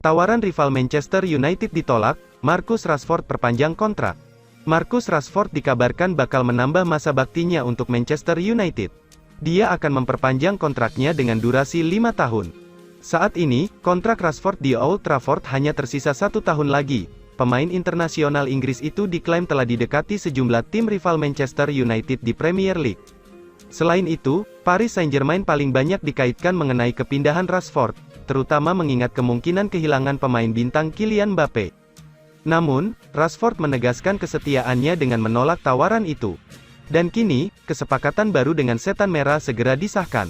Tawaran rival Manchester United ditolak, Marcus Rashford perpanjang kontrak. Marcus Rashford dikabarkan bakal menambah masa baktinya untuk Manchester United. Dia akan memperpanjang kontraknya dengan durasi 5 tahun. Saat ini, kontrak Rashford di Old Trafford hanya tersisa 1 tahun lagi. Pemain internasional Inggris itu diklaim telah didekati sejumlah tim rival Manchester United di Premier League. Selain itu, Paris Saint-Germain paling banyak dikaitkan mengenai kepindahan Rashford, terutama mengingat kemungkinan kehilangan pemain bintang Kylian Mbappe. Namun, Rashford menegaskan kesetiaannya dengan menolak tawaran itu. Dan kini, kesepakatan baru dengan Setan Merah segera disahkan.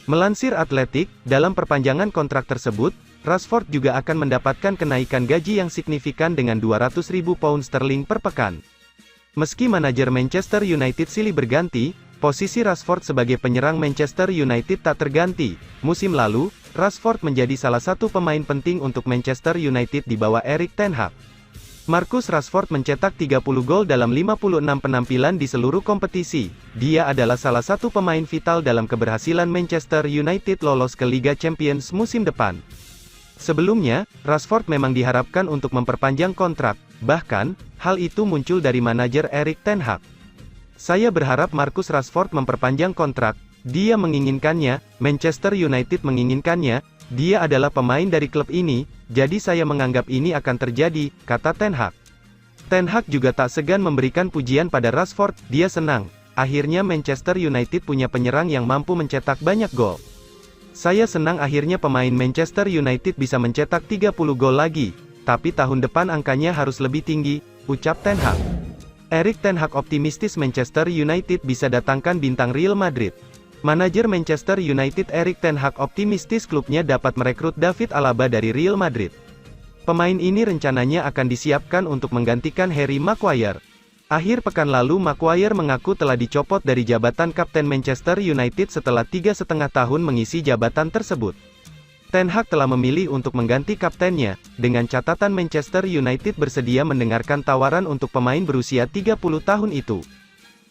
Melansir Athletic, dalam perpanjangan kontrak tersebut, Rashford juga akan mendapatkan kenaikan gaji yang signifikan dengan 200.000 pound sterling per pekan. Meski manajer Manchester United silih berganti, posisi Rashford sebagai penyerang Manchester United tak terganti. Musim lalu, Rashford menjadi salah satu pemain penting untuk Manchester United di bawah Erik ten Hag. Marcus Rashford mencetak 30 gol dalam 56 penampilan di seluruh kompetisi. Dia adalah salah satu pemain vital dalam keberhasilan Manchester United lolos ke Liga Champions musim depan. Sebelumnya, Rashford memang diharapkan untuk memperpanjang kontrak. Bahkan, hal itu muncul dari manajer Erik ten Hag. "Saya berharap Marcus Rashford memperpanjang kontrak. Dia menginginkannya, Manchester United menginginkannya, dia adalah pemain dari klub ini, jadi saya menganggap ini akan terjadi," kata ten Hag. Ten Hag juga tak segan memberikan pujian pada Rashford. Dia senang, akhirnya Manchester United punya penyerang yang mampu mencetak banyak gol. "Saya senang akhirnya pemain Manchester United bisa mencetak 30 gol lagi, tapi tahun depan angkanya harus lebih tinggi," ucap ten Hag. Erik ten Hag optimistis Manchester United bisa datangkan bintang Real Madrid. Manajer Manchester United Erik ten Hag optimistis klubnya dapat merekrut David Alaba dari Real Madrid. Pemain ini rencananya akan disiapkan untuk menggantikan Harry Maguire. Akhir pekan lalu Maguire mengaku telah dicopot dari jabatan kapten Manchester United setelah 3,5 tahun mengisi jabatan tersebut. Ten Hag telah memilih untuk mengganti kaptennya, dengan catatan Manchester United bersedia mendengarkan tawaran untuk pemain berusia 30 tahun itu.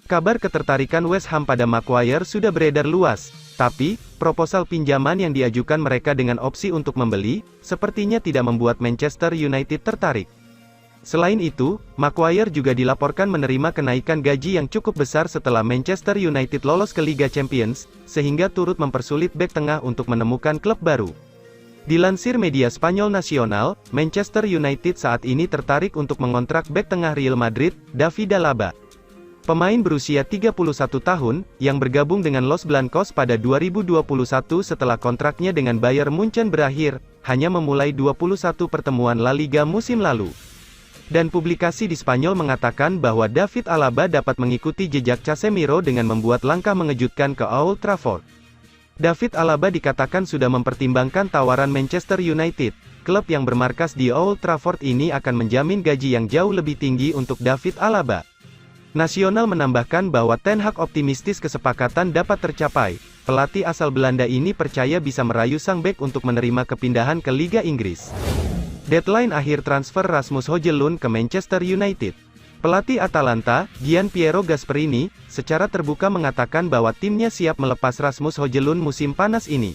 Kabar ketertarikan West Ham pada Maguire sudah beredar luas, tapi, proposal pinjaman yang diajukan mereka dengan opsi untuk membeli, sepertinya tidak membuat Manchester United tertarik. Selain itu, Maguire juga dilaporkan menerima kenaikan gaji yang cukup besar setelah Manchester United lolos ke Liga Champions, sehingga turut mempersulit bek tengah untuk menemukan klub baru. Dilansir media Spanyol Nacional, Manchester United saat ini tertarik untuk mengontrak bek tengah Real Madrid, David Alaba. Pemain berusia 31 tahun, yang bergabung dengan Los Blancos pada 2021 setelah kontraknya dengan Bayern Munchen berakhir, hanya memulai 21 pertemuan La Liga musim lalu. Dan publikasi di Spanyol mengatakan bahwa David Alaba dapat mengikuti jejak Casemiro dengan membuat langkah mengejutkan ke Old Trafford. David Alaba dikatakan sudah mempertimbangkan tawaran Manchester United. Klub yang bermarkas di Old Trafford ini akan menjamin gaji yang jauh lebih tinggi untuk David Alaba. Nasional menambahkan bahwa Ten Hag optimistis kesepakatan dapat tercapai. Pelatih asal Belanda ini percaya bisa merayu sang bek untuk menerima kepindahan ke Liga Inggris. Deadline akhir transfer Rasmus Højlund ke Manchester United. Pelatih Atalanta, Gianpiero Gasperini, secara terbuka mengatakan bahwa timnya siap melepas Rasmus Højlund musim panas ini.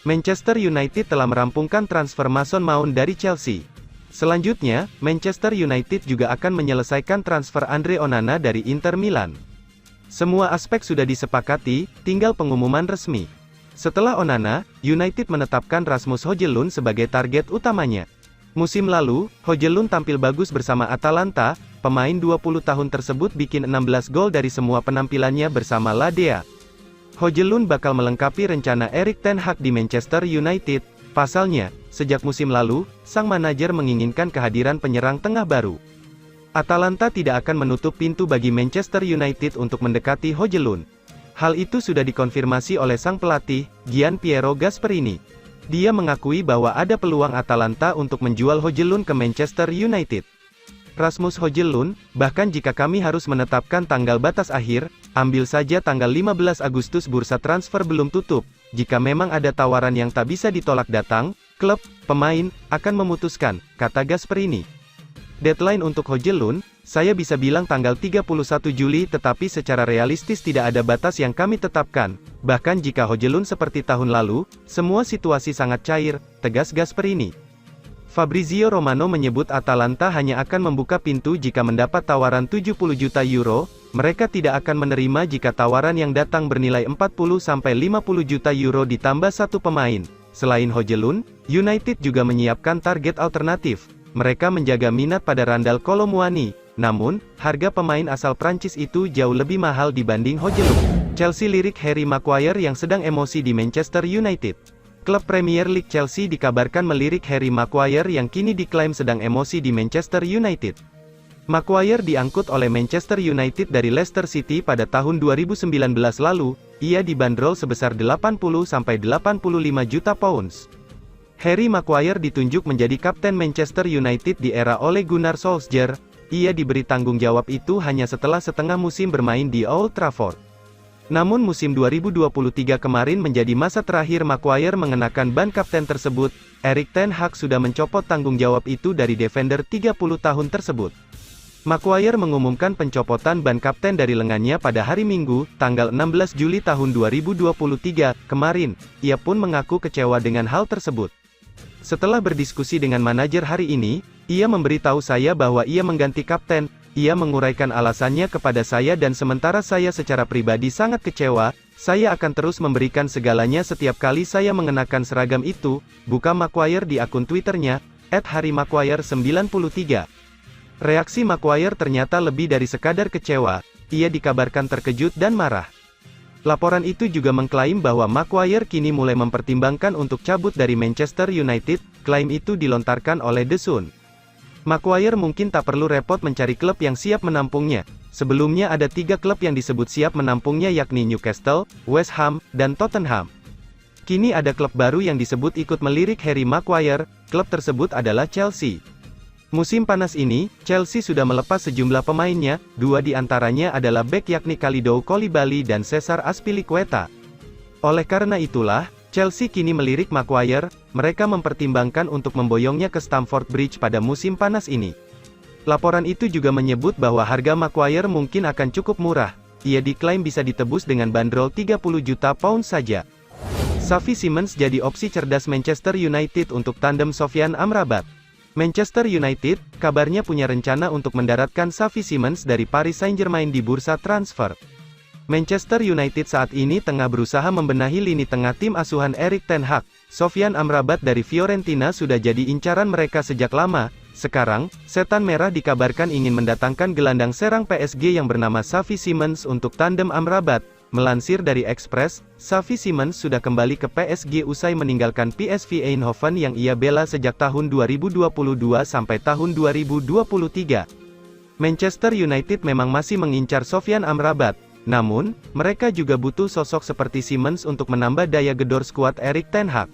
Manchester United telah merampungkan transfer Mason Mount dari Chelsea. Selanjutnya, Manchester United juga akan menyelesaikan transfer Andre Onana dari Inter Milan. Semua aspek sudah disepakati, tinggal pengumuman resmi. Setelah Onana, United menetapkan Rasmus Højlund sebagai target utamanya. Musim lalu, Højlund tampil bagus bersama Atalanta. Pemain 20 tahun tersebut bikin 16 gol dari semua penampilannya bersama Ladea. Højlund bakal melengkapi rencana Erik ten Hag di Manchester United. Pasalnya, sejak musim lalu, sang manajer menginginkan kehadiran penyerang tengah baru. Atalanta tidak akan menutup pintu bagi Manchester United untuk mendekati Højlund. Hal itu sudah dikonfirmasi oleh sang pelatih, Gianpiero Gasperini. Dia mengakui bahwa ada peluang Atalanta untuk menjual Højlund ke Manchester United. Rasmus Højlund, bahkan jika kami harus menetapkan tanggal batas akhir, ambil saja tanggal 15 Agustus bursa transfer belum tutup. Jika memang ada tawaran yang tak bisa ditolak datang, klub, pemain, akan memutuskan, kata Gasperini. Deadline untuk Højlund, saya bisa bilang tanggal 31 Juli tetapi secara realistis tidak ada batas yang kami tetapkan. Bahkan jika Højlund seperti tahun lalu, semua situasi sangat cair, tegas Gasperini. Fabrizio Romano menyebut Atalanta hanya akan membuka pintu jika mendapat tawaran 70 juta euro, mereka tidak akan menerima jika tawaran yang datang bernilai 40-50 juta euro ditambah satu pemain. Selain Højlund, United juga menyiapkan target alternatif. Mereka menjaga minat pada Randal Kolo Muani, namun, harga pemain asal Prancis itu jauh lebih mahal dibanding Højlund. Chelsea lirik Harry Maguire yang sedang emosi di Manchester United. Klub Premier League Chelsea dikabarkan melirik Harry Maguire yang kini diklaim sedang emosi di Manchester United. Maguire diangkut oleh Manchester United dari Leicester City pada tahun 2019 lalu, ia dibanderol sebesar 80-85 juta pounds. Harry Maguire ditunjuk menjadi kapten Manchester United di era Ole Gunnar Solskjaer, ia diberi tanggung jawab itu hanya setelah setengah musim bermain di Old Trafford. Namun musim 2023 kemarin menjadi masa terakhir Maguire mengenakan ban kapten tersebut. Erik ten Hag sudah mencopot tanggung jawab itu dari defender 30 tahun tersebut. Maguire mengumumkan pencopotan ban kapten dari lengannya pada hari Minggu, tanggal 16 Juli tahun 2023, kemarin. Ia pun mengaku kecewa dengan hal tersebut. Setelah berdiskusi dengan manajer hari ini, ia memberitahu saya bahwa ia mengganti kapten. Ia menguraikan alasannya kepada saya dan sementara saya secara pribadi sangat kecewa, saya akan terus memberikan segalanya setiap kali saya mengenakan seragam itu, buka Maguire di akun Twitternya, @harrymaguire93. Reaksi Maguire ternyata lebih dari sekadar kecewa, ia dikabarkan terkejut dan marah. Laporan itu juga mengklaim bahwa Maguire kini mulai mempertimbangkan untuk cabut dari Manchester United, klaim itu dilontarkan oleh The Sun. Maguire mungkin tak perlu repot mencari klub yang siap menampungnya. Sebelumnya ada 3 klub yang disebut siap menampungnya yakni Newcastle, West Ham, dan Tottenham. Kini ada klub baru yang disebut ikut melirik Harry Maguire, klub tersebut adalah Chelsea. Musim panas ini, Chelsea sudah melepas sejumlah pemainnya, 2 di antaranya adalah bek yakni Kalidou Koulibaly dan Cesar Azpilicueta. Oleh karena itulah, Chelsea kini melirik Maguire, mereka mempertimbangkan untuk memboyongnya ke Stamford Bridge pada musim panas ini. Laporan itu juga menyebut bahwa harga Maguire mungkin akan cukup murah, ia diklaim bisa ditebus dengan bandrol 30 juta pound saja. Xavi Simons jadi opsi cerdas Manchester United untuk tandem Sofyan Amrabat. Manchester United, kabarnya punya rencana untuk mendaratkan Xavi Simons dari Paris Saint-Germain di bursa transfer. Manchester United saat ini tengah berusaha membenahi lini tengah tim asuhan Erik ten Hag. Sofyan Amrabat dari Fiorentina sudah jadi incaran mereka sejak lama. Sekarang, Setan Merah dikabarkan ingin mendatangkan gelandang serang PSG yang bernama Xavi Simons untuk tandem Amrabat. Melansir dari Express, Xavi Simons sudah kembali ke PSG usai meninggalkan PSV Eindhoven yang ia bela sejak tahun 2022 sampai tahun 2023. Manchester United memang masih mengincar Sofyan Amrabat. Namun, mereka juga butuh sosok seperti Simons untuk menambah daya gedor skuad Erik ten Hag.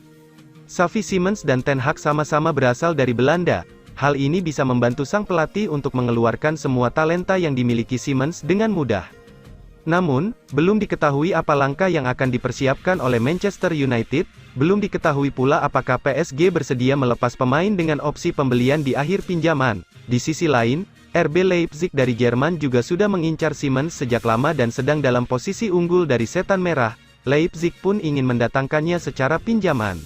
Xavi Simons dan ten Hag sama-sama berasal dari Belanda. Hal ini bisa membantu sang pelatih untuk mengeluarkan semua talenta yang dimiliki Simons dengan mudah. Namun, belum diketahui apa langkah yang akan dipersiapkan oleh Manchester United, belum diketahui pula apakah PSG bersedia melepas pemain dengan opsi pembelian di akhir pinjaman. Di sisi lain, RB Leipzig dari Jerman juga sudah mengincar Simons sejak lama dan sedang dalam posisi unggul dari Setan Merah. Leipzig pun ingin mendatangkannya secara pinjaman.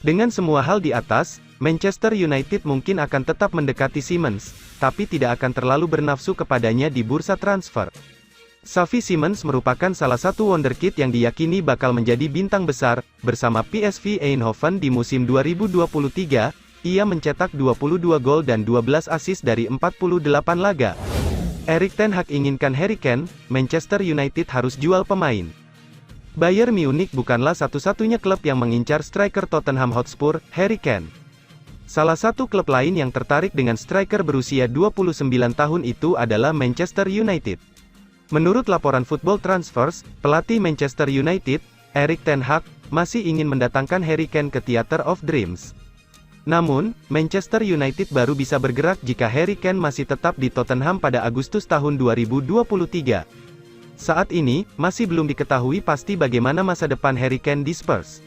Dengan semua hal di atas, Manchester United mungkin akan tetap mendekati Simons, tapi tidak akan terlalu bernafsu kepadanya di bursa transfer. Xavi Simons merupakan salah satu wonderkid yang diyakini bakal menjadi bintang besar. Bersama PSV Eindhoven di musim 2023, ia mencetak 22 gol dan 12 assist dari 48 laga. Erik ten Hag inginkan Harry Kane, Manchester United harus jual pemain. Bayern Munich bukanlah satu-satunya klub yang mengincar striker Tottenham Hotspur, Harry Kane. Salah satu klub lain yang tertarik dengan striker berusia 29 tahun itu adalah Manchester United. Menurut laporan Football Transfers, pelatih Manchester United, Erik ten Hag, masih ingin mendatangkan Harry Kane ke Theatre of Dreams. Namun, Manchester United baru bisa bergerak jika Harry Kane masih tetap di Tottenham pada Agustus tahun 2023. Saat ini, masih belum diketahui pasti bagaimana masa depan Harry Kane di Spurs.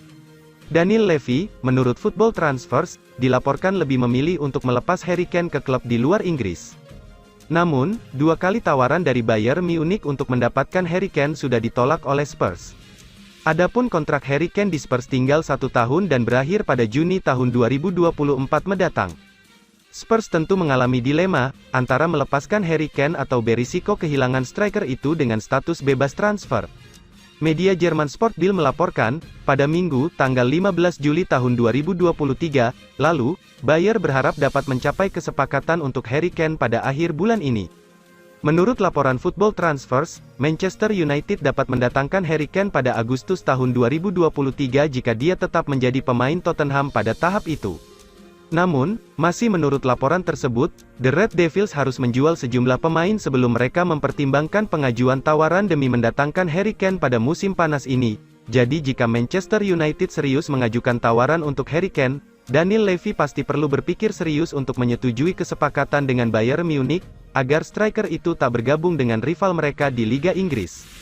Daniel Levy, menurut Football Transfers, dilaporkan lebih memilih untuk melepas Harry Kane ke klub di luar Inggris. Namun, 2 kali tawaran dari Bayern Munich untuk mendapatkan Harry Kane sudah ditolak oleh Spurs. Adapun kontrak Harry Kane di Spurs tinggal 1 tahun dan berakhir pada Juni tahun 2024 mendatang. Spurs tentu mengalami dilema, antara melepaskan Harry Kane atau berisiko kehilangan striker itu dengan status bebas transfer. Media Jerman Sport Bild melaporkan, pada Minggu, tanggal 15 Juli tahun 2023, lalu, Bayer berharap dapat mencapai kesepakatan untuk Harry Kane pada akhir bulan ini. Menurut laporan Football Transfers, Manchester United dapat mendatangkan Harry Kane pada Agustus tahun 2023 jika dia tetap menjadi pemain Tottenham pada tahap itu. Namun, masih menurut laporan tersebut, The Red Devils harus menjual sejumlah pemain sebelum mereka mempertimbangkan pengajuan tawaran demi mendatangkan Harry Kane pada musim panas ini. Jadi jika Manchester United serius mengajukan tawaran untuk Harry Kane, Daniel Levy pasti perlu berpikir serius untuk menyetujui kesepakatan dengan Bayern Munich, agar striker itu tak bergabung dengan rival mereka di Liga Inggris.